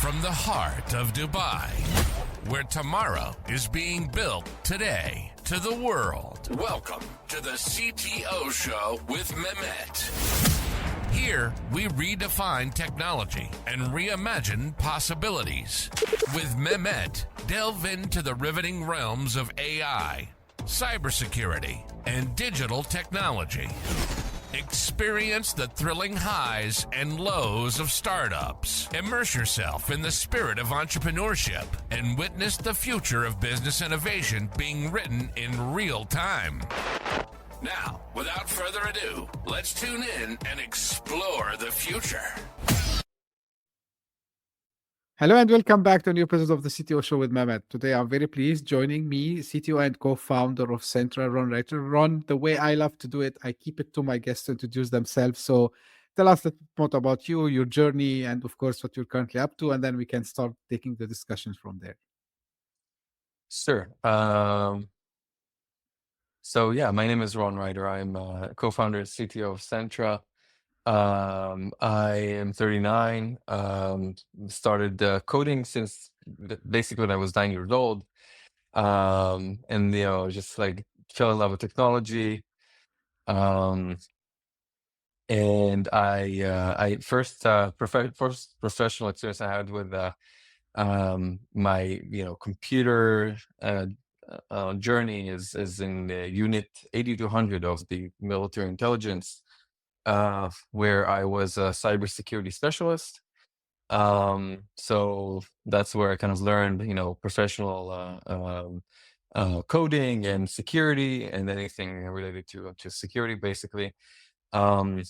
from the heart of Dubai, where tomorrow is being built today, to the world. Welcome to the CTO Show with Mehmet. Here, we redefine technology and reimagine possibilities. With Mehmet, delve into the riveting realms of AI, cybersecurity, and digital technology. Experience the thrilling highs and lows of startups. Immerse yourself in the spirit of entrepreneurship and witness the future of business innovation being written in real time. Now, without further ado, let's tune in and explore the future. Hello and welcome back to a new episode of the CTO Show with Mehmet. Today I'm very pleased joining me, CTO and co-founder of Sentra, Ron Reiter. Ron, the way I love to do it, I keep it to my guests to introduce themselves. So tell us a little more about you, your journey, and of course what you're currently up to, and then we can start taking the discussions from there. Sure. My name is Ron Reiter. I'm co-founder and CTO of Sentra. I am 39. Started coding since basically when I was 9 years old. Just like fell in love with technology. And I first professional experience I had with my computer journey is in the unit 8200 of the military intelligence, where I was a cybersecurity specialist. So that's where I kind of learned, professional coding and security and anything related to security, basically. So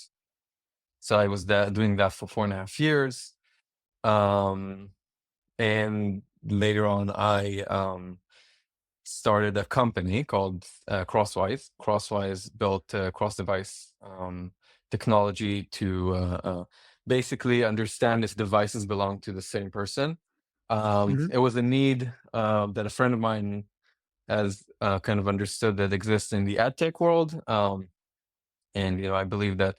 I was doing that for 4.5 years. And later on, I started a company called Crosswise. Crosswise built cross-device technology to basically understand if devices belong to the same person. It was a need that a friend of mine has kind of understood that exists in the ad tech world. And I believe that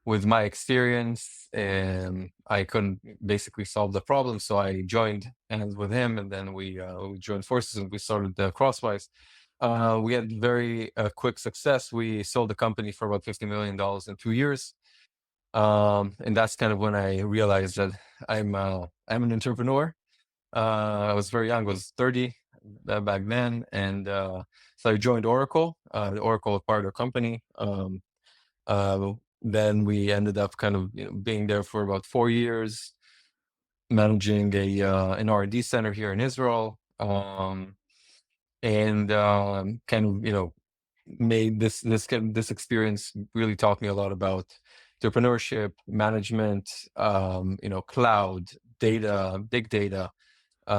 with my experience, I couldn't basically solve the problem. So I joined hands with him, and then we joined forces and we started Crosswise. We had very quick success. We sold the company for about $50 million in 2 years. And that's kind of when I realized that I'm an entrepreneur. I was very young, I was 30 back then. And so I joined Oracle. Oracle acquired our company. Then we ended up kind of being there for about 4 years, managing an R&D center here in Israel, and kind of made this experience really taught me a lot about entrepreneurship, management, cloud, data, big data,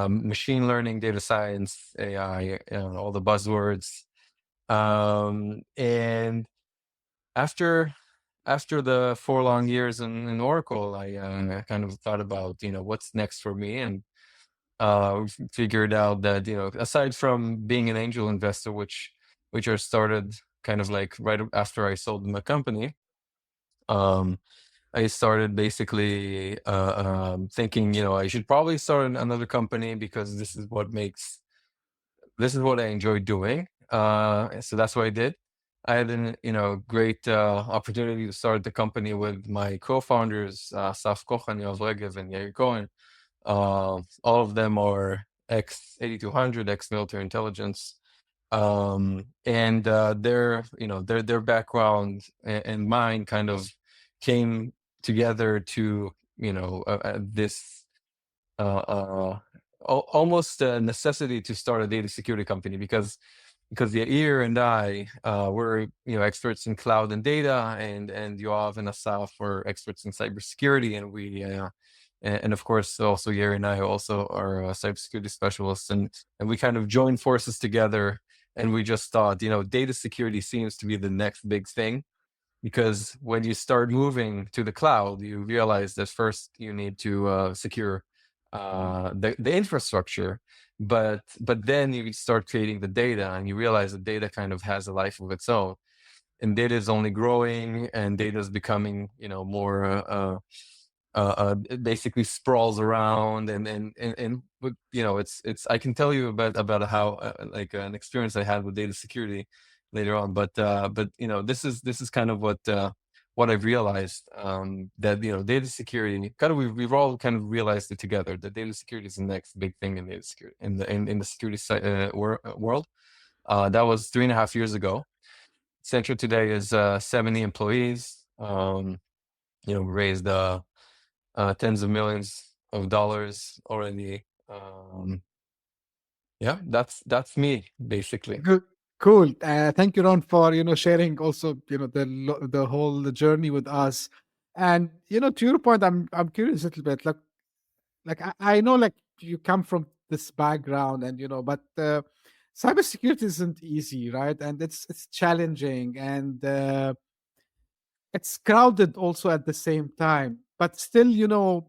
machine learning, data science, AI, all the buzzwords, and after the 4 long years in Oracle, I kind of thought about, what's next for me, and figured out that, aside from being an angel investor, which I started kind of like right after I sold my company, I started basically thinking, I should probably start another company because this is what I enjoy doing. So that's what I did. I had a great opportunity to start the company with my co-founders, Saf Kochan, Yoav Regev, and Yair Cohen. All of them are ex-8200, ex-military intelligence, and their background and mine kind of came together to this almost a necessity to start a data security company because Yair and I were experts in cloud and data, and Yoav and Asaf were experts in cybersecurity, and we and of course also Yair and I also are cybersecurity specialists, and we kind of joined forces together, and we just thought data security seems to be the next big thing, because when you start moving to the cloud, you realize that first you need to secure the infrastructure, but then you start creating the data, and you realize that data kind of has a life of its own, and data is only growing, and data is becoming more it basically sprawls around, and you know, it's I can tell you about how like an experience I had with data security later on, but you know, this is kind of what I've realized, that, you know, data security kind of, we've all kind of realized it together, that data security is the next big thing in data security, in the security world. That was 3.5 years ago. Sentra today is 70 employees. You know, raised tens of millions of dollars already. Yeah, that's me basically. Good. Cool. Thank you, Ron, for sharing also the whole journey with us. And to your point, I'm curious a little bit. Like I know like you come from this background, and but cybersecurity isn't easy, right? And it's challenging, and it's crowded also at the same time. But still,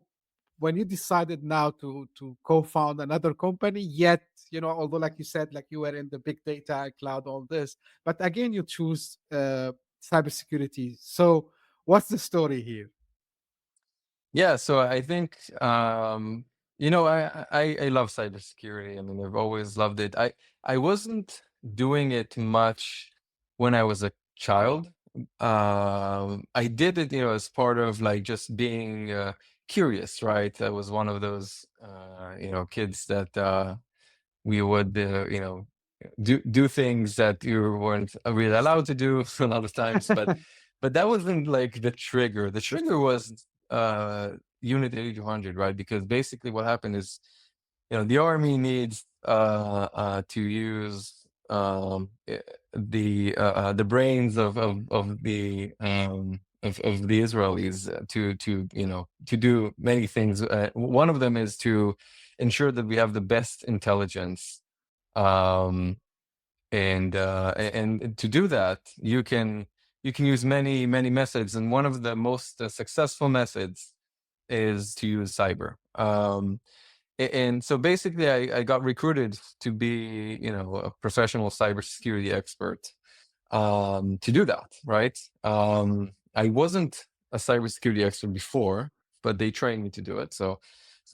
when you decided now to co-found another company, yet although like you said, like you were in the big data cloud, all this, but again you choose cybersecurity. So what's the story here? Yeah, so I think, you know, I love cybersecurity. I mean, I've always loved it. I wasn't doing it much when I was a child. I did it, you know, as part of like just being curious, right? I was one of those, you know, kids that we would, you know, do things that you weren't really allowed to do a lot of times, but that wasn't like the trigger. The trigger was Unit 8200, right? Because basically what happened is, you know, the army needs to use the brains of the of the Israelis to you know, to do many things. One of them is to ensure that we have the best intelligence, um, and to do that, you can use many methods, and one of the most successful methods is to use cyber. And so basically, I got recruited to be, you know, a professional cybersecurity expert, to do that, right? I wasn't a cybersecurity expert before, but they trained me to do it. So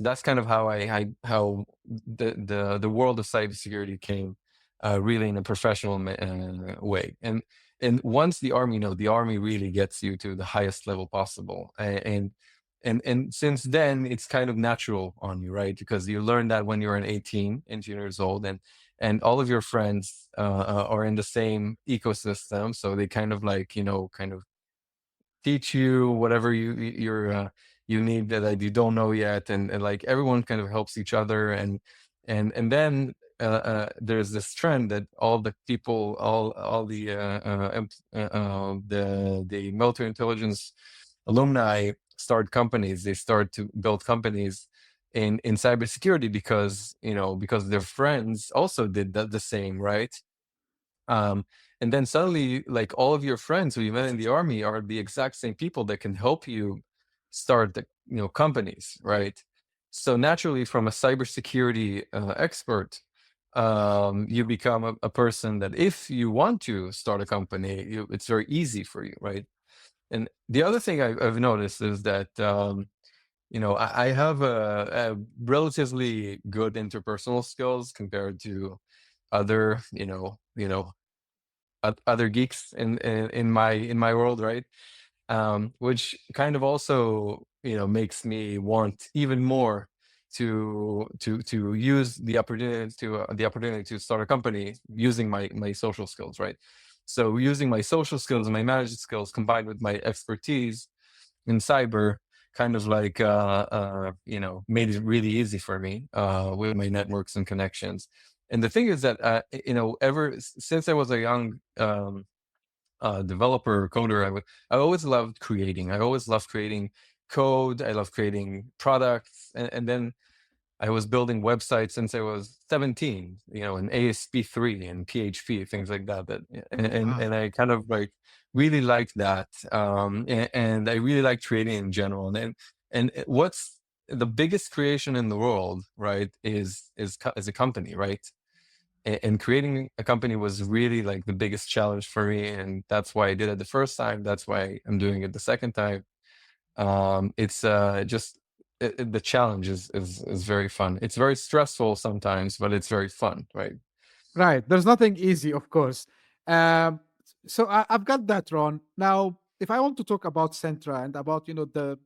that's kind of how how the world of cybersecurity came, really in a professional way. And once the army, you know, the army really gets you to the highest level possible, and since then it's kind of natural on you, right? Because you learn that when you're 18 years old, and all of your friends are in the same ecosystem, so they kind of like, you know, kind of teach you whatever you need that you don't know yet, and like everyone kind of helps each other, and then there's this trend that all the people, all the military intelligence alumni start companies. They start to build companies in cybersecurity because, you know, because their friends also did the same, right? um, and then suddenly, like, all of your friends who you met in the army are the exact same people that can help you start the, you know, companies, right? So naturally, from a cybersecurity expert, you become a person that if you want to start a company, it's very easy for you, right? And the other thing I've noticed is that, you know, I have a relatively good interpersonal skills compared to other, other geeks in my world, right? Which kind of also, you know, makes me want even more to use the opportunity to start a company using my social skills, right? So using my social skills and my management skills combined with my expertise in cyber kind of like you know, made it really easy for me with my networks and connections. And the thing is that, you know, since I was a young developer or coder, I always loved creating. I always loved creating code. I love creating products, and then I was building websites since I was 17. You know, in ASP3 and PHP, things like that. Wow. And I kind of like really liked that, and I really like creating in general. And what's the biggest creation in the world, right? Is a company, right? And creating a company was really like the biggest challenge for me, and that's why I did it the first time. That's why I'm doing it the second time. It's just the challenge is very fun. It's very stressful sometimes, but it's very fun, right? Right. There's nothing easy, of course. Um, so I've got that, Ron. Now, if I want to talk about Centra and about the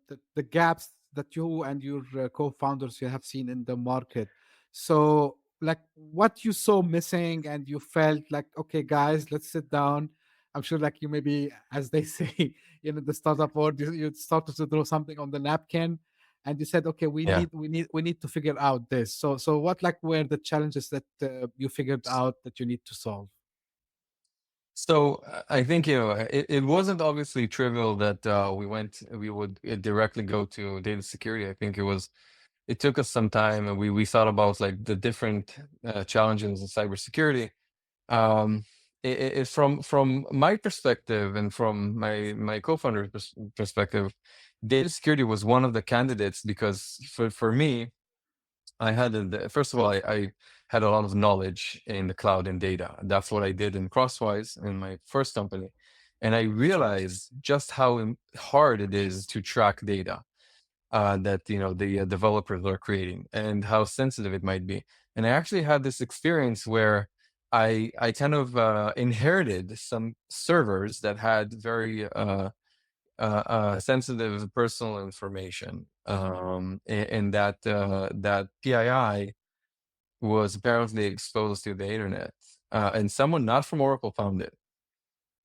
gaps that you and your co-founders you have seen in the market, so like what you saw missing and you felt like, okay, guys, let's sit down. I'm sure, like you maybe, as they say, the startup world, you started to draw something on the napkin and you said, okay, Yeah. we need to figure out this. So what like were the challenges that you figured out that you need to solve? So I think it wasn't obviously trivial that we would directly go to data security. I think it took us some time, and we thought about like the different challenges in cybersecurity. Um, from my perspective and from my co-founder's perspective, data security was one of the candidates because for me, I had first of all, I had a lot of knowledge in the cloud and data. That's what I did in Crosswise in my first company, and I realized just how hard it is to track data that the developers are creating and how sensitive it might be. And I actually had this experience where I kind of inherited some servers that had very sensitive personal information, and that PII was apparently exposed to the internet, and someone not from Oracle found it,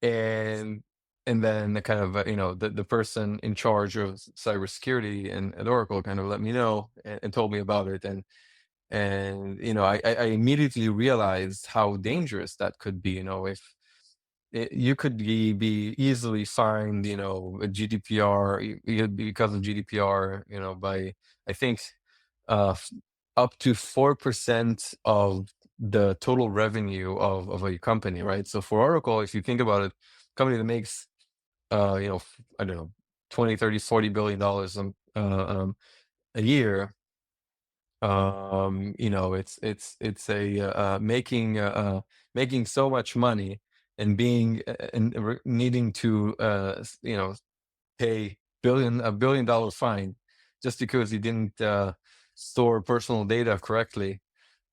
and then the kind of the person in charge of cybersecurity at Oracle kind of let me know and told me about it, and I immediately realized how dangerous that could be. If you could be easily fined, a GDPR because of GDPR, by I think up to 4% of the total revenue of a company, right? So for Oracle, if you think about it, company that makes I don't know, 20, 30, 40 billion dollars a year, it's a making so much money and being and needing to pay $1 billion fine just because you didn't store personal data correctly.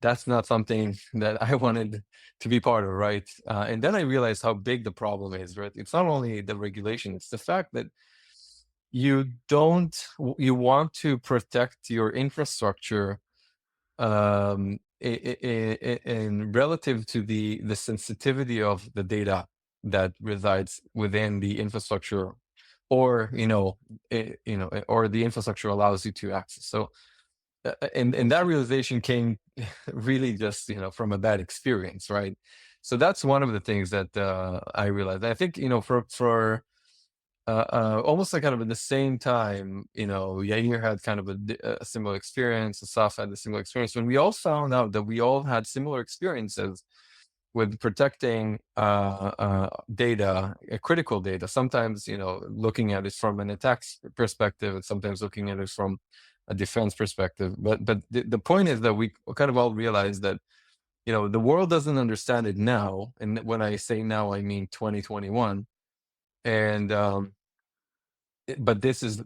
That's not something that I wanted to be part of, right? And then I realized how big the problem is, right? It's not only the regulation, it's the fact that you want to protect your infrastructure in relative to the sensitivity of the data that resides within the infrastructure, or or the infrastructure allows you to access. So and that realization came really just from a bad experience, right? So that's one of the things that I realized. I think for almost like kind of at the same time, Yair had kind of a similar experience, Asaf had a similar experience. When we all found out that we all had similar experiences with protecting data, critical data, sometimes, looking at it from an attack perspective, and sometimes looking at it from a defense perspective. But the point is that we kind of all realized that, the world doesn't understand it now. And when I say now, I mean 2021. And but this is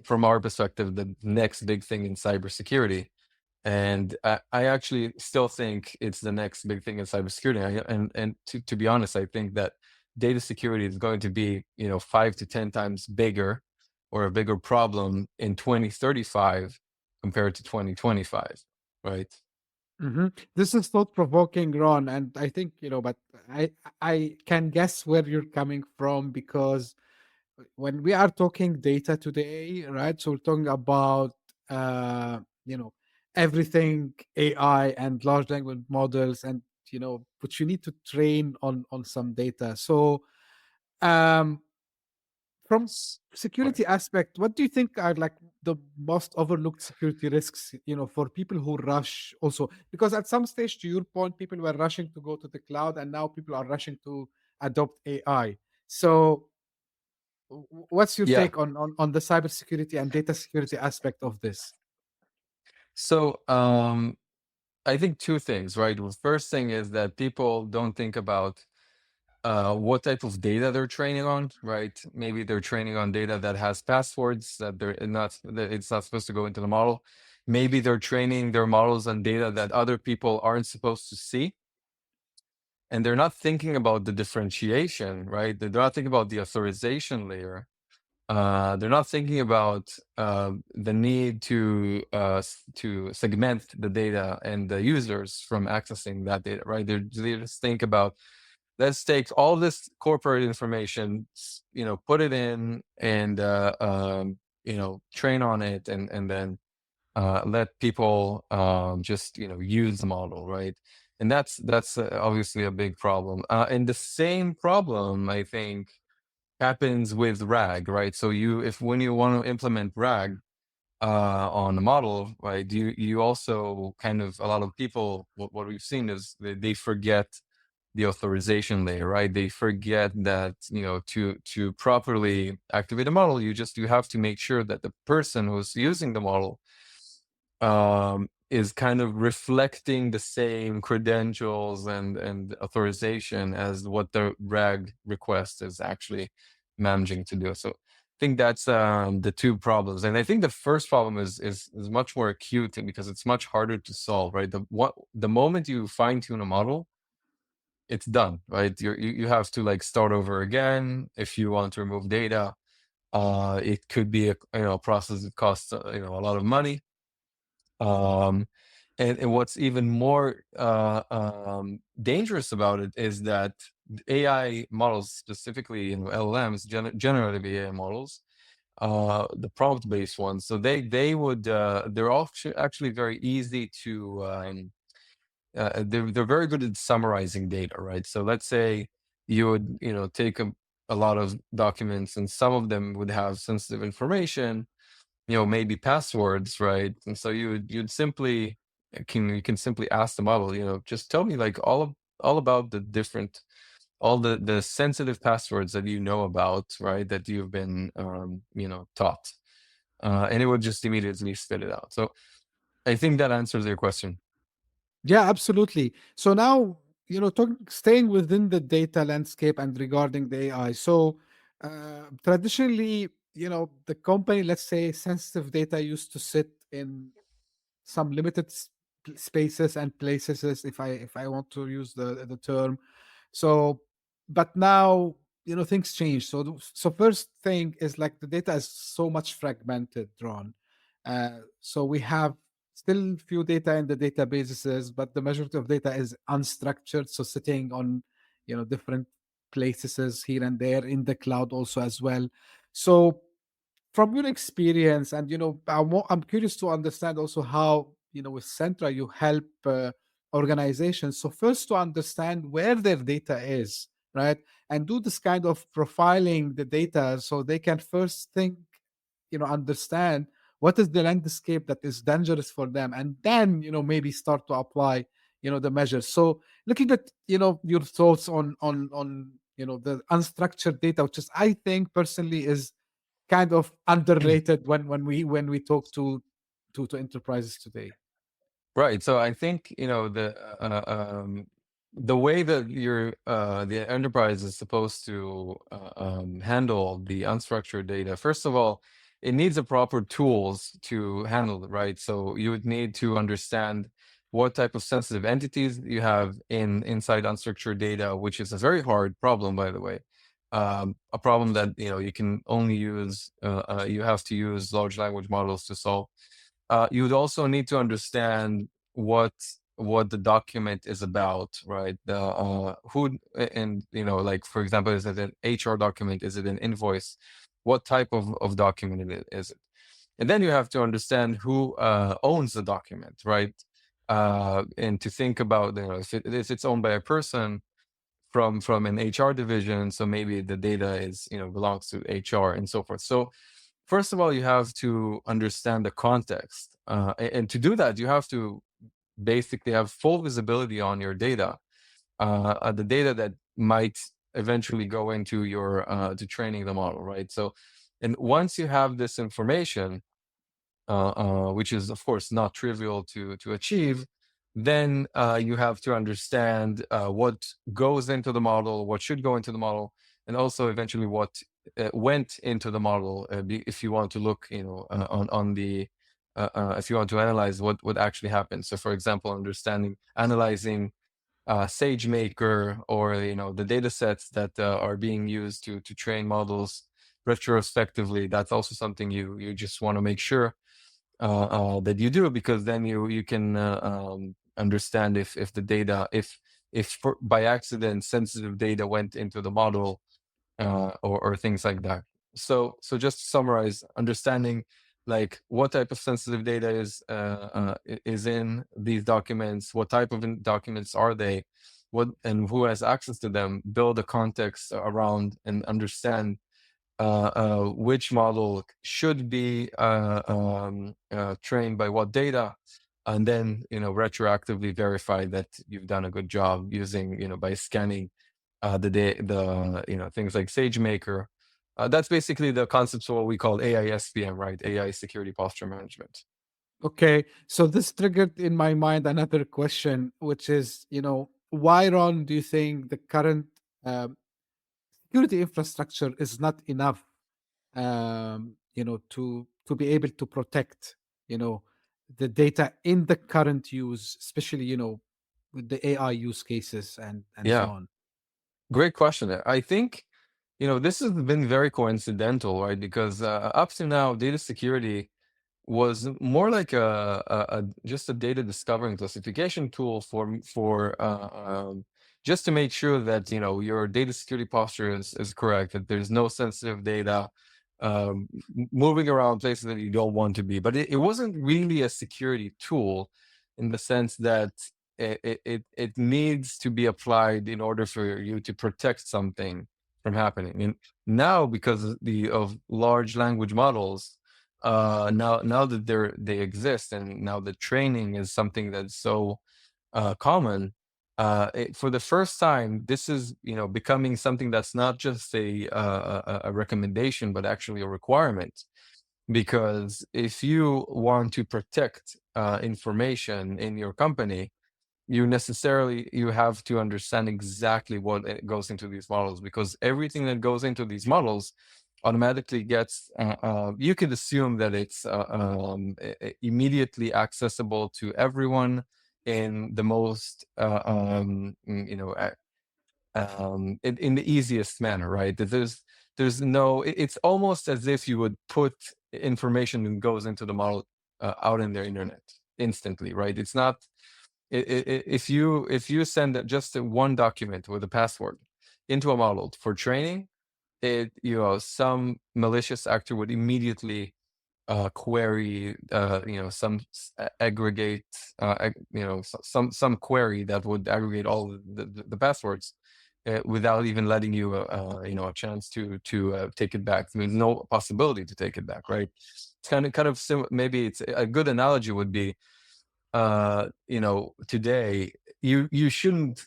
from our perspective the next big thing in cybersecurity, and I actually still think it's the next big thing in cybersecurity. And to be honest, I think that data security is going to be 5 to 10 times bigger, or a bigger problem in 2035 compared to 2025, right? This is thought provoking, Ron, and I think but I can guess where you're coming from, because when we are talking data today, right? So we're talking about uh, you know everything AI and large language models, and which you need to train on some data. So um, from Right. security aspect, what do you think are like the most overlooked security risks? For people who rush also, because at some stage, to your point, people were rushing to go to the cloud, and now people are rushing to adopt AI. So what's your Yeah. take on the cybersecurity and data security aspect of this? So I think two things, right? The first thing is that people don't think about what type of data they're training on, right? Maybe they're training on data that has passwords that it's not supposed to go into the model. Maybe they're training their models on data that other people aren't supposed to see. And they're not thinking about the differentiation, right? They're not thinking about the authorization layer. They're not thinking about the need to segment the data and the users from accessing that data, right? They just think about, let's take all this corporate information, put it in and train on it, and then let people just use the model, right? And that's obviously a big problem. And the same problem, I think, happens with RAG, right? So when you want to implement RAG on a model, right, you also kind of, a lot of people, what we've seen is they forget the authorization layer, right? They forget that to properly activate a model, you have to make sure that the person who's using the model is kind of reflecting the same credentials and authorization as what the RAG request is actually managing to do. So I think that's the two problems. And I think the first problem is much more acute because it's much harder to solve, right? The moment you fine tune a model, it's done, right? You have to start over again if you want to remove data. It could be a process that costs a lot of money. And what's even more dangerous about it is that AI models, specifically LLMs, generative AI models, the prompt-based ones, so they're actually very easy to they're very good at summarizing data, right? So let's say you would take a lot of documents, and some of them would have sensitive information, maybe passwords, right? And so you'd simply you can simply ask the model, just tell me all about all the sensitive passwords that you know about, right? That you've been taught, and it would just immediately spit it out. So I think that answers your question. Yeah, absolutely. So now, staying within the data landscape and regarding the AI. So traditionally, the company, let's say sensitive data used to sit in some limited spaces and places, if I want to use the term. So but now, things change. So so first thing is, the data is so much fragmented, Ron. So we have still few data in the databases, but the majority of data is unstructured, so sitting on different places here and there in the cloud also as well. So from your experience, and I'm curious to understand also how, with Centra, you help organizations. So first, to understand where their data is, right, and do this kind of profiling the data, so they can first think, understand what is the landscape that is dangerous for them, and then maybe start to apply the measures. So looking at your thoughts on the unstructured data, which is, I think personally, is kind of underrated when we talk to enterprises today. Right. So I think the way that the enterprise is supposed to handle the unstructured data. First of all, it needs a proper tools to handle it, right? So you would need to understand what type of sensitive entities you have inside unstructured data, which is a very hard problem, by the way. A problem that you can only use you have to use large language models to solve. You would also need to understand what the document is about, right? Who, and for example, is it an HR document? Is it an invoice? What type of document is it? And then you have to understand who owns the document, right? And to think about if it's owned by a person from an HR division, so maybe the data is belongs to HR and so forth. So first of all, you have to understand the context, and to do that, you have to basically have full visibility on your data, the data that might eventually go into your to training the model, right? So, and once you have this information, which is of course not trivial to achieve, Then you have to understand what goes into the model, what should go into the model, and also eventually what went into the model. If you want to look, on the if you want to analyze what actually happened. So, for example, analyzing SageMaker, or the data sets that are being used to train models retrospectively. That's also something you just want to make sure that you do, because then you can understand if the data, if by accident sensitive data went into the model, or things like that. So just to summarize, understanding like what type of sensitive data is in these documents, what type of documents are they, what and who has access to them, build a context around and understand which model should be trained by what data, and then retroactively verify that you've done a good job using by scanning the things like SageMaker. That's basically the concepts of what we call AI-SPM, right? AI Security Posture Management. Okay, so this triggered in my mind another question, which is, why, Ron, do you think the current um, security infrastructure is not enough, to be able to protect, you know, the data in the current use, especially, with the AI use cases and so Yeah, on. great question. I think this has been very coincidental, right? Because up to now, data security was more like just a data discovery and classification tool for just to make sure that your data security posture is correct, that there's no sensitive data moving around places that you don't want to be. But it wasn't really a security tool in the sense that it needs to be applied in order for you to protect something from happening. And now, because of large language models, now that they exist, and now the training is something that's so common, for the first time, this is becoming something that's not just a recommendation, but actually a requirement. Because if you want to protect information in your company, you have to understand exactly what goes into these models, because everything that goes into these models automatically gets you could assume that it's immediately accessible to everyone in the most in the easiest manner, right? That there's no it's almost as if you would put information that goes into the model out in the internet instantly, right? It's not if you send just one document with a password into a model for training, some malicious actor would immediately query, aggregate, some query that would aggregate all the passwords without even letting you a chance to take it back. I mean, no possibility to take it back, right? It's kind of maybe it's a good analogy would be today you shouldn't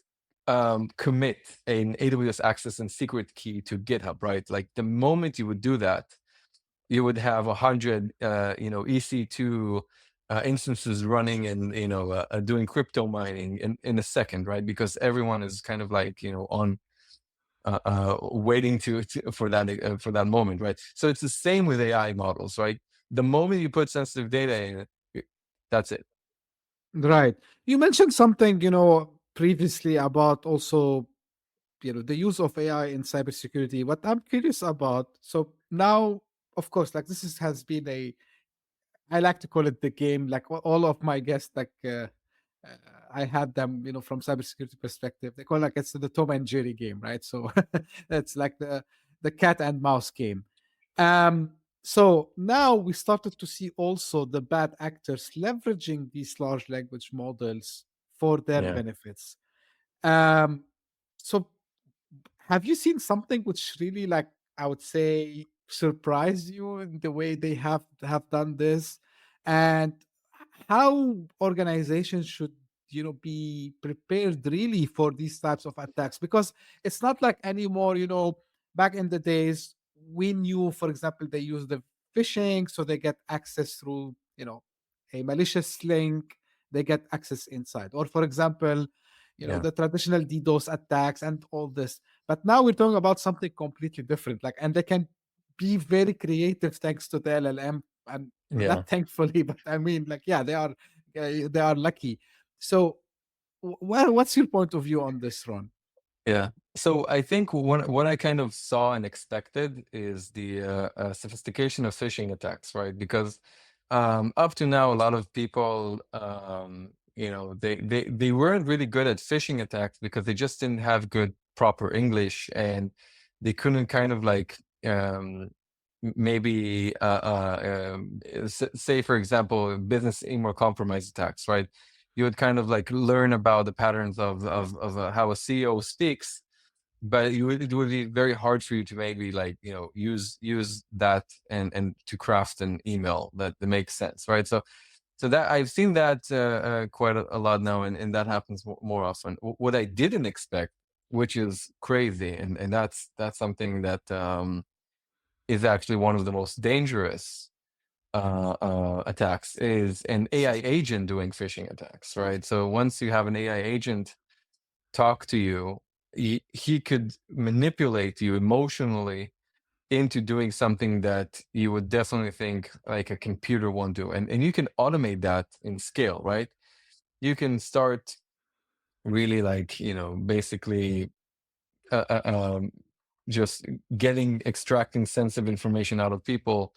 commit an AWS access and secret key to GitHub, right? Like the moment you would do that, you would have 100 EC2 instances running and doing crypto mining in a second, right? Because everyone is kind of like on waiting for that moment, right? So it's the same with AI models, right? The moment you put sensitive data in it, that's it. Right. You mentioned something, previously about also, the use of AI in cybersecurity. What I'm curious about, so now, of course, like has been I like to call it the game. Like all of my guests, like uh, I had them, from cybersecurity perspective. They call like it's the Tom and Jerry game, right? So it's like the cat and mouse game. So now we started to see also the bad actors leveraging these large language models for their Yeah. benefits. Um, so have you seen something which really, like, I would say, surprised you in the way they have done this, and how organizations should be prepared really for these types of attacks? Because it's not like anymore, back in the days we knew, for example, they use the phishing, so they get access through a malicious link. they get access inside. Or for example, Yeah. the traditional DDoS attacks and all this. But now we're talking about something completely different. Like, and they can be very creative thanks to the LLM, and Yeah. not thankfully, but I mean, like, yeah, they are lucky. So, what's your point of view on this, Ron? Yeah. So I think what I kind of saw and expected is the sophistication of phishing attacks, right? Because up to now, a lot of people, they weren't really good at phishing attacks because they just didn't have good proper English, and they couldn't kind of like maybe say, for example, business email compromise attacks, right? You would kind of like learn about the patterns of how a CEO speaks, but it would be very hard for you to maybe like use that and to craft an email that makes sense, right? So that I've seen that quite a lot now, and that happens more often. What I didn't expect, which is crazy, and that's something that is actually one of the most dangerous attacks, is an AI agent doing phishing attacks, right? So once you have an AI agent talk to you, he could manipulate you emotionally into doing something that you would definitely think like a computer won't do. And you can automate that in scale, right? You can start really like, basically uh, uh, um, just extracting sensitive information out of people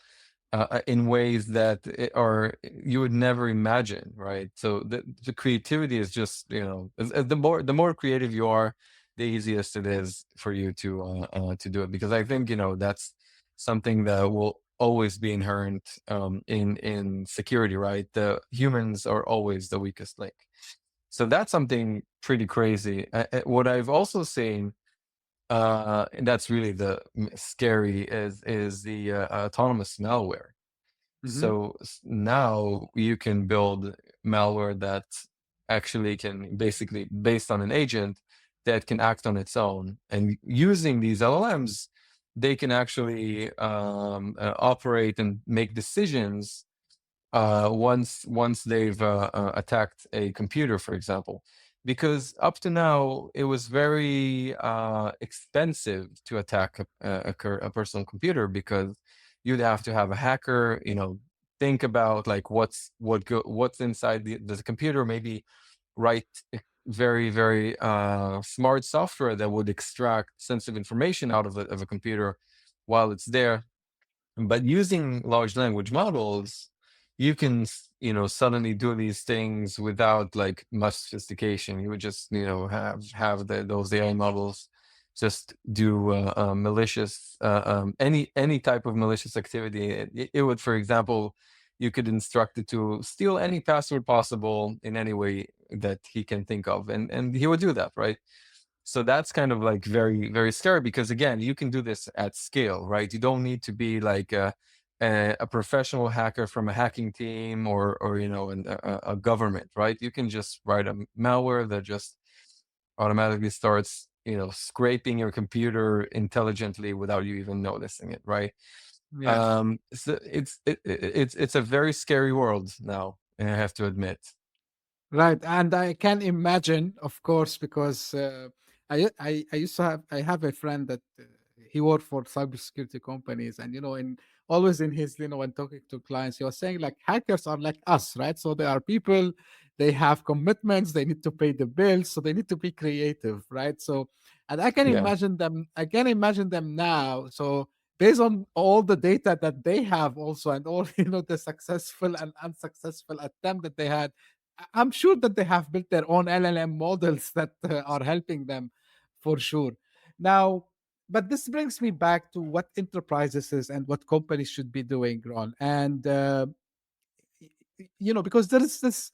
in ways that are you would never imagine, right? So the creativity is just as the more creative you are, the easiest it is for you to do it. Because I think that's something that will always be inherent in security, right? The humans are always the weakest link. So that's something pretty crazy. What I've also seen, and that's really the scary, is the autonomous malware. Mm-hmm. So now you can build malware that actually can basically based on an agent that can act on its own, and using these LLMs, they can actually operate and make decisions once they've attacked a computer, for example. Because up to now, it was very expensive to attack a personal computer, because you'd have to have a hacker, think about like what's inside the computer, maybe write very, very smart software that would extract sensitive information out of a computer while it's there. But using large language models, you can, suddenly do these things without like much sophistication. You would just, have those AI models just do malicious, any type of malicious activity. It would, for example, you could instruct it to steal any password possible in any way that he can think of, and he would do that, right? So that's kind of like very, very scary, because again, you can do this at scale, right? You don't need to be like a professional hacker from a hacking team, or a government, right? You can just write a malware that just automatically starts, scraping your computer intelligently without you even noticing it, right? Yeah. So it's a very scary world now, I have to admit. Right, and I can imagine, of course, because I used to have a friend that he worked for cybersecurity companies, and in always in his when talking to clients, he was saying like hackers are like us, right? So they are people, they have commitments, they need to pay the bills, so they need to be creative, right? So, and Yeah. I can imagine them now. So based on all the data that they have also, and all the successful and unsuccessful attempt that they had, I'm sure that they have built their own LLM models that are helping them for sure. Now, but this brings me back to what enterprises is and what companies should be doing, Ron. And, because there is this,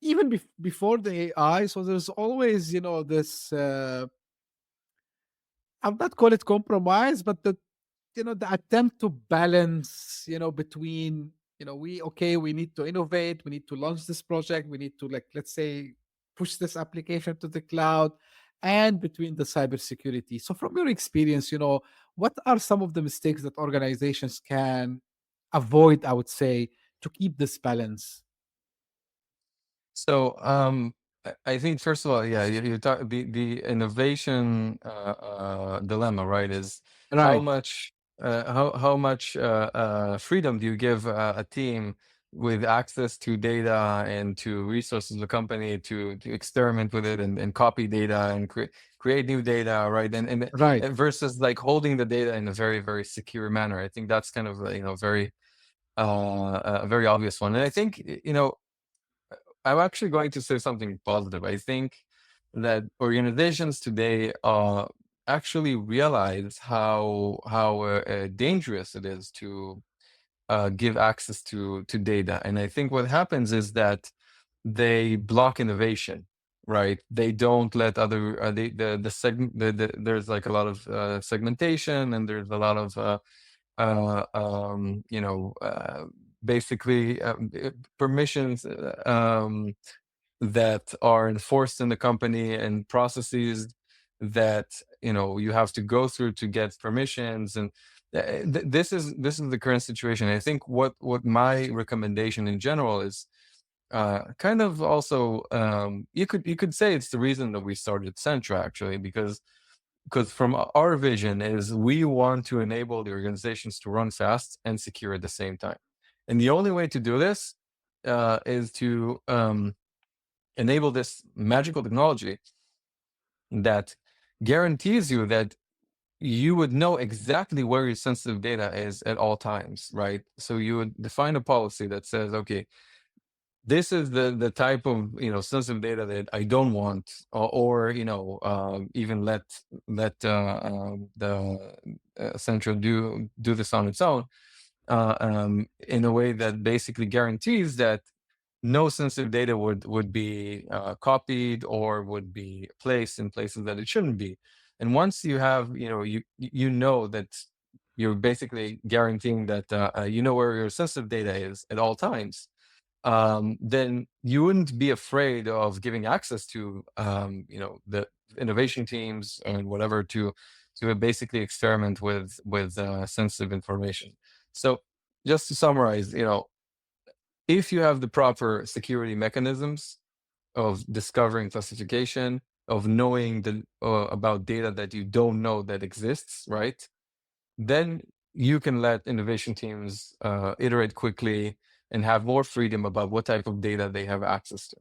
even before the AI, so there's always, this, I'll not call it compromise, but the attempt to balance between we need to innovate, we need to launch this project, we need to, like, let's say, push this application to the cloud, and between the cybersecurity. So from your experience, what are some of the mistakes that organizations can avoid, I would say, to keep this balance? So I think first of all, yeah, you talk the innovation dilemma, right? Is how Right, much how much freedom do you give a team with access to data and to resources of the company to experiment with it and copy data and create new data, right? right. And versus like holding the data in a very, very secure manner. I think that's kind of very a very obvious one. And I think I'm actually going to say something positive. I think that organizations today actually realize how dangerous it is to give access to data. And I think what happens is that they block innovation, right? They don't let other there's like a lot of segmentation, and there's a lot of uh, um, you know uh, basically permissions that are enforced in the company, and processes that you have to go through to get permissions. And this is the current situation. I think what my recommendation in general is kind of also, you could say it's the reason that we started Sentra, actually, because from our vision is we want to enable the organizations to run fast and secure at the same time. And the only way to do this is to enable this magical technology that guarantees you that you would know exactly where your sensitive data is at all times, right? So you would define a policy that says, okay, this is the type of sensitive data that I don't want, or even let the Central do this on its own, in a way that basically guarantees that no sensitive data would be copied or would be placed in places that it shouldn't be. And once you have, you know that you're basically guaranteeing that you know where your sensitive data is at all times, then you wouldn't be afraid of giving access to the innovation teams and whatever to basically experiment with sensitive information. So just to summarize, if you have the proper security mechanisms of discovering classification, of knowing about data that you don't know that exists, right? Then you can let innovation teams iterate quickly and have more freedom about what type of data they have access to.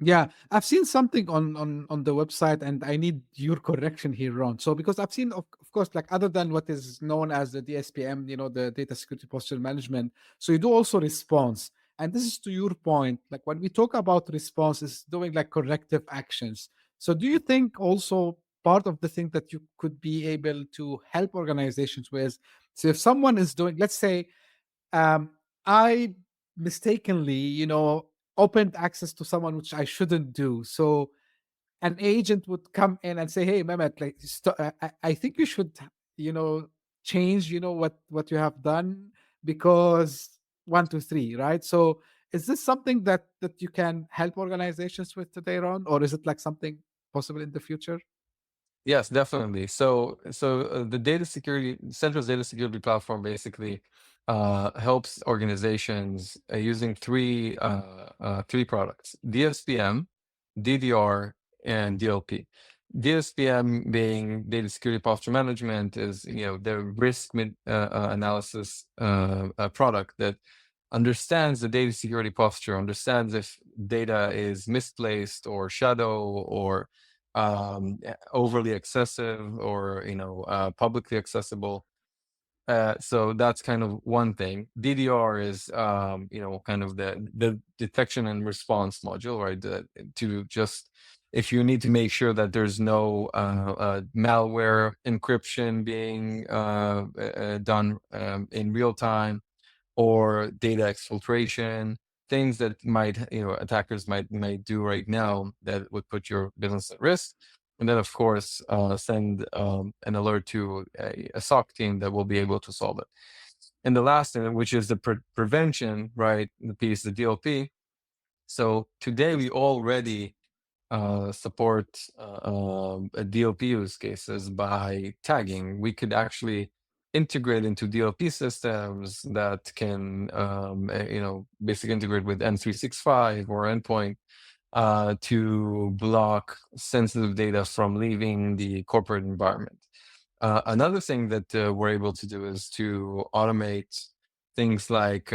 Yeah, I've seen something on the website, and I need your correction here, Ron. So because I've seen, of course, like other than what is known as the DSPM, the data security posture management. So you do also response, and this is to your point. Like when we talk about response, is doing like corrective actions. So do you think also part of the thing that you could be able to help organizations with? So if someone is doing, let's say, um, I mistakenly, opened access to someone which I shouldn't do. So an agent would come in and say, "Hey, Mehmet, like, I think you should, you know, change, what you have done because one, two, three, right?" So is this something that you can help organizations with today, Ron, or is it like something possible in the future? Yes, definitely. So the data security, Central's data security platform basically helps organizations using three products: DSPM, DDR, and DLP. DSPM being data security posture management is the analysis product that understands the data security posture, understands if data is misplaced or shadow or overly excessive or publicly accessible. So that's kind of one thing. DDR is kind of the detection and response module, right? To just, if you need to make sure that there's no malware encryption being done in real time, or data exfiltration, things that attackers might do right now that would put your business at risk. And then, of course, send an alert to a SOC team that will be able to solve it. And the last thing, which is the prevention, right, the piece, the DLP. So today we already support DLP use cases by tagging. We could actually integrate into DLP systems, that can basically integrate with N365 or endpoint to block sensitive data from leaving the corporate environment. Another thing that we're able to do is to automate things like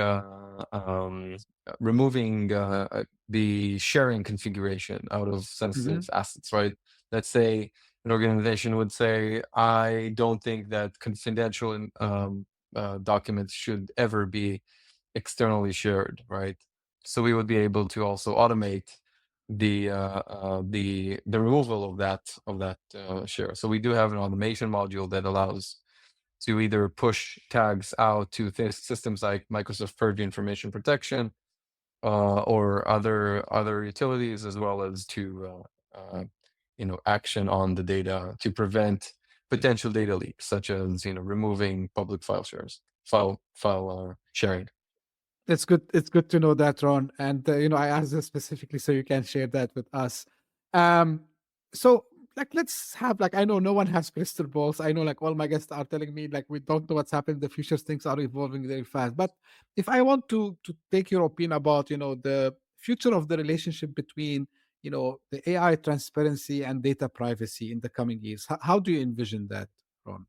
removing the sharing configuration out of sensitive assets, right? Let's say an organization would say, I don't think that confidential documents should ever be externally shared, right? So we would be able to also automate the removal of that share. So we do have an automation module that allows to either push tags out to systems like Microsoft Purview Information Protection or other utilities, as well as to action on the data to prevent potential data leaks, such as removing public file sharing. It's good. It's good to know that, Ron. And I asked this specifically so you can share that with us. So, let's have I know no one has crystal balls. I know all my guests are telling me we don't know what's happening in the future. Things are evolving very fast. But if I want to take your opinion about the future of the relationship between the AI transparency and data privacy in the coming years, how do you envision that, Ron?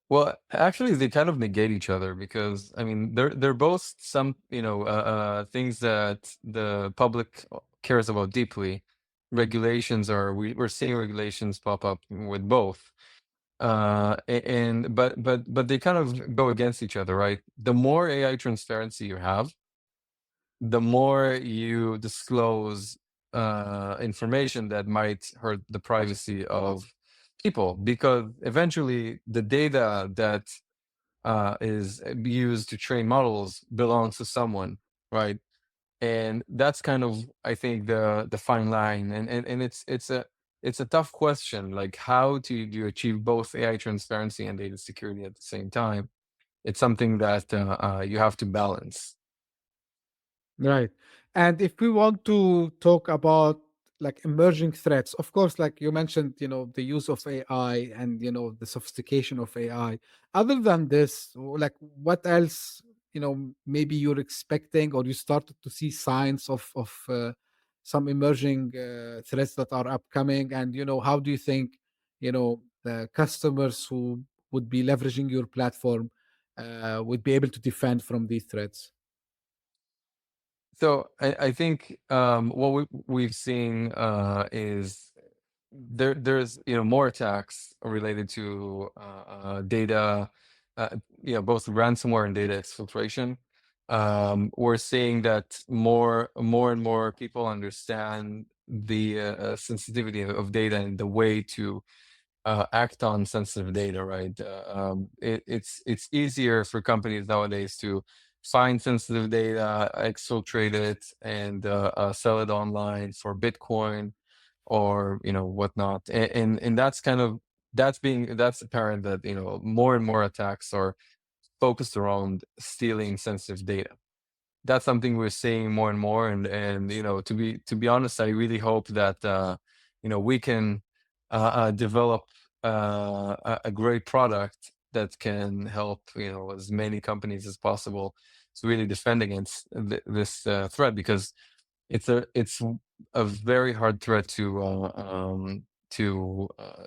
Well, actually, they kind of negate each other, because I mean they're both some things that the public cares about deeply. Regulations we're seeing regulations pop up with both, but they kind of go against each other, right? The more AI transparency you have, the more you disclose information that might hurt the privacy of people, because eventually the data that is used to train models belongs to someone, right? And that's kind of, I think, the fine line, and it's a tough question, like how do you achieve both AI transparency and data security at the same time? It's something that you have to balance. Right. And if we want to talk about emerging threats, of course, like you mentioned, the use of AI and the sophistication of AI. Other than this, what else, maybe you're expecting or you started to see signs of some emerging threats that are upcoming, and how do you think the customers who would be leveraging your platform would be able to defend from these threats? So I think what we've seen is there's more attacks related to data, both ransomware and data exfiltration. We're seeing that more and more people understand the sensitivity of data and the way to act on sensitive data, right? It's easier for companies nowadays to find sensitive data, exfiltrate it, and sell it online for Bitcoin or whatnot. And that's kind of that's apparent that more and more attacks are focused around stealing sensitive data. That's something we're seeing more and more, and to be honest, I really hope that we can develop a great product that can help as many companies as possible to really defend against this threat, because it's a very hard threat to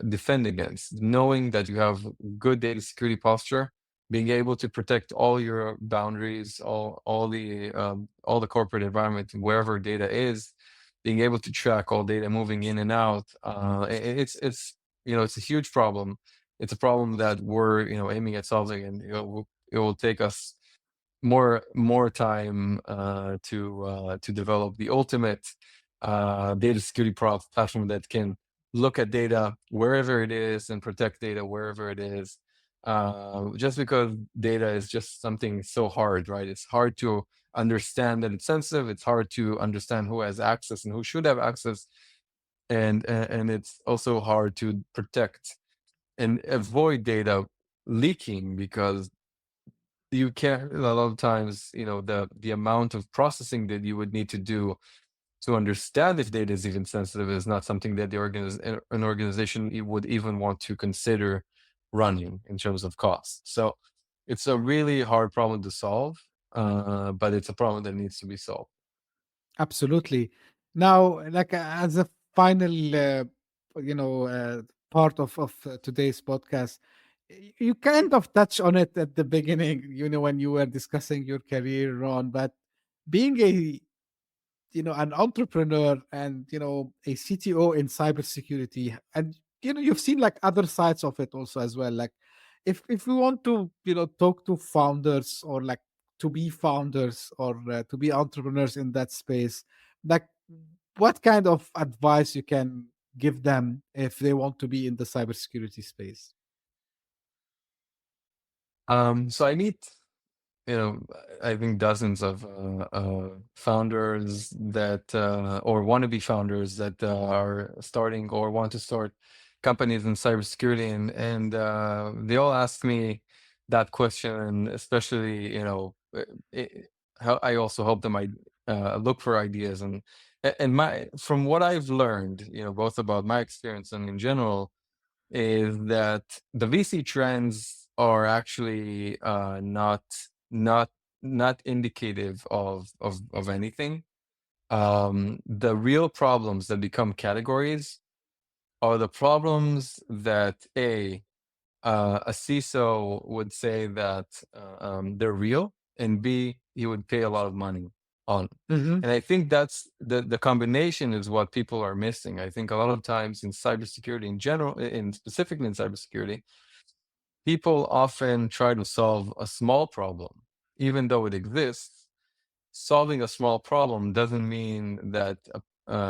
defend against. Knowing that you have good data security posture, being able to protect all your boundaries, all the corporate environment, wherever data is, being able to track all data moving in and out. It's it's a huge problem. It's a problem that we're aiming at solving, and it will take us more time to develop the ultimate data security platform that can look at data wherever it is and protect data wherever it is. Just because data is just something so hard, right? It's hard to understand that it's sensitive. It's hard to understand who has access and who should have access, and it's also hard to protect and avoid data leaking, because you can't, a lot of times, the amount of processing that you would need to do to understand if data is even sensitive is not something that an organization would even want to consider running in terms of cost. So it's a really hard problem to solve, but it's a problem that needs to be solved. Absolutely. Now, like as a final, you know, part of today's podcast, you kind of touch on it at the beginning, when you were discussing your career, Ron. But being an entrepreneur and a CTO in cybersecurity, and you've seen like other sides of it also as well. Like, if we want to talk to founders, or like to be founders, or to be entrepreneurs in that space, like what kind of advice you can give them if they want to be in the cybersecurity space? So I meet, I think dozens of founders that or wannabe founders that are starting or want to start companies in cybersecurity, and they all ask me that question, especially how I also help them look for ideas, and my from what I've learned, both about my experience and in general, is that the VC trends are actually not not indicative of anything. The real problems that become categories are the problems that a CISO would say that they're real, and B, he would pay a lot of money on. Hmm. And I think that's the combination is what people are missing. I think a lot of times in cybersecurity in general, in specifically in cybersecurity, people often try to solve a small problem, even though it exists. Solving a small problem doesn't mean that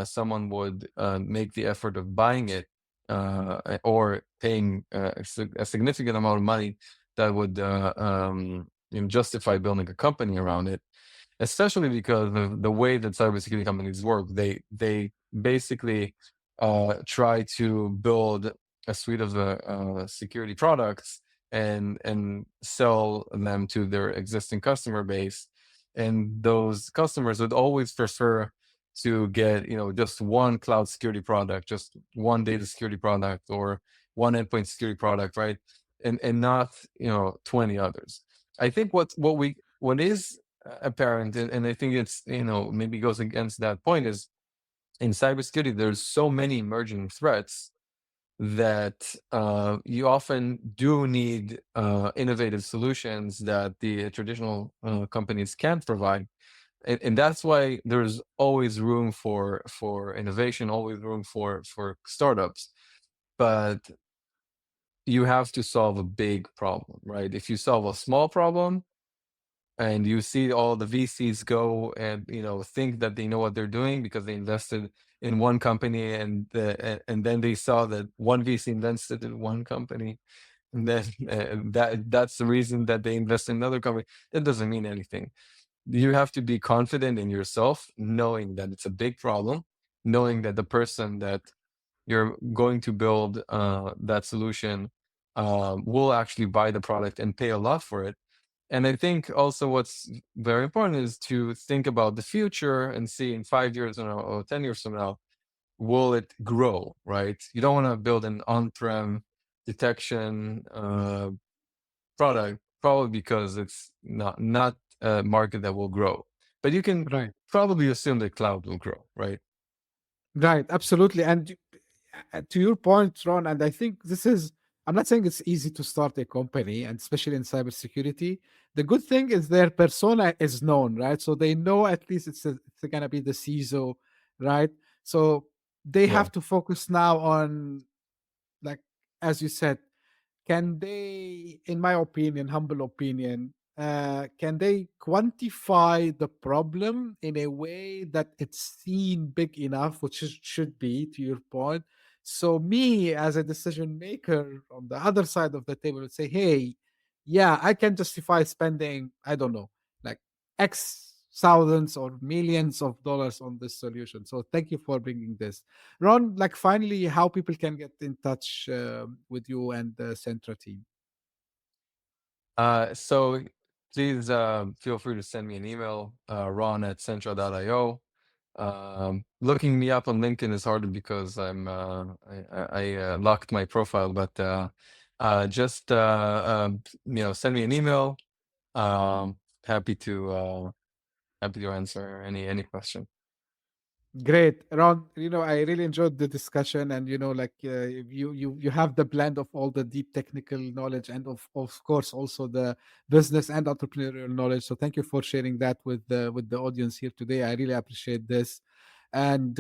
someone would make the effort of buying it or paying a significant amount of money that would justify building a company around it, especially because of the way that cybersecurity companies work. They basically try to build a suite of security products and sell them to their existing customer base, and those customers would always prefer to get just one cloud security product, just one data security product, or one endpoint security product, right? And not 20 others. I think what is apparent, and I think it's maybe goes against that point, is in cybersecurity there's so many emerging threats that you often do need innovative solutions that the traditional companies can't provide, and that's why there's always room for innovation, always room for startups, but you have to solve a big problem, right? If you solve a small problem and you see all the VCs go and think that they know what they're doing because they invested in one company, and then they saw that one VC invested in one company, and then that's the reason that they invest in another company. It doesn't mean anything. You have to be confident in yourself, knowing that it's a big problem, knowing that the person that you're going to build that solution will actually buy the product and pay a lot for it. And I think also what's very important is to think about the future and see in 5 years from now or 10 years from now, will it grow, right? You don't want to build an on-prem detection product, probably because it's not a market that will grow. But you can Right. probably assume that cloud will grow, right? Right, absolutely. And to your point, Ron, and I think this is, I'm not saying it's easy to start a company, and especially in cybersecurity. The good thing is their persona is known, right? So they know at least it's going to be the CISO, right? So they Yeah. have to focus now on, like, as you said, can they, in my opinion, humble opinion, can they quantify the problem in a way that it's seen big enough, which should be, to your point? So me as a decision maker on the other side of the table would say, hey, yeah, I can justify spending, I don't know, like X thousands or millions of dollars on this solution. So thank you for bringing this. Ron, like finally, how people can get in touch with you and the Centra team. So please feel free to send me an email, ron@centra.io. Looking me up on LinkedIn is harder because I locked my profile, but just send me an email. Happy to answer any question. Great, Ron. I really enjoyed the discussion, and you have the blend of all the deep technical knowledge, and of course also the business and entrepreneurial knowledge. So thank you for sharing that with the audience here today. I really appreciate this, and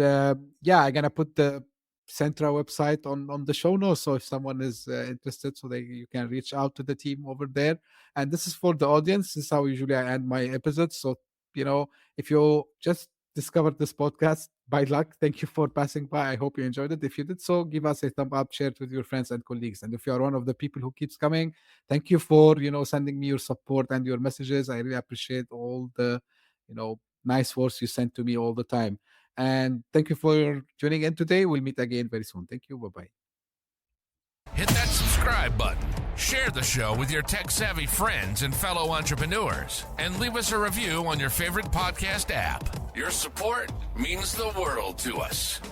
yeah, I'm gonna put the Sentra website on the show notes. So if someone is interested, so you can reach out to the team over there. And this is for the audience. This is how usually I end my episodes. So if you just discovered this podcast by luck, thank you for passing by. I hope you enjoyed it. If you did so, give us a thumb up, share it with your friends and colleagues. And if you are one of the people who keeps coming, thank you for sending me your support and your messages. I really appreciate all the nice words you send to me all the time. And thank you for tuning in today. We'll meet again very soon. Thank you. Bye-bye. Hit that subscribe button, share the show with your tech-savvy friends and fellow entrepreneurs, and leave us a review on your favorite podcast app. Your support means the world to us.